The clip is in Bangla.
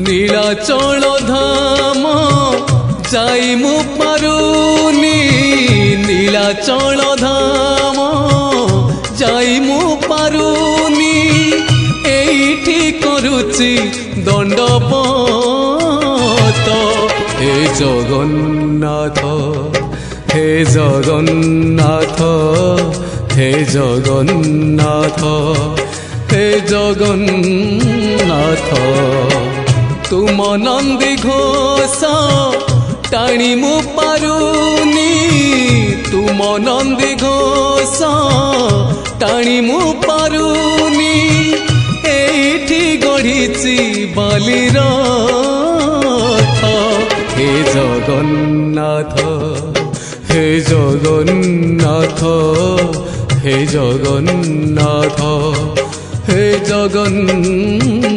নীলাচল ধাম যাই মু পারুনি নীলাচল ধাম যাই মু পারুনি এইটি করুচি দণ্ডপত হে জগন্নাথ হে জগন্নাথ হে জগন্নাথ হে জগন্নাথ তুম নন্দী ঘোষ টাণি মু পারুনি তুম নন্দী ঘোষ টাণি মু পারুনি এইটি গড়িছি বালির হে জগন্নাথ হে জগন্নাথ হে জগন্নাথ হে জগন্নাথ।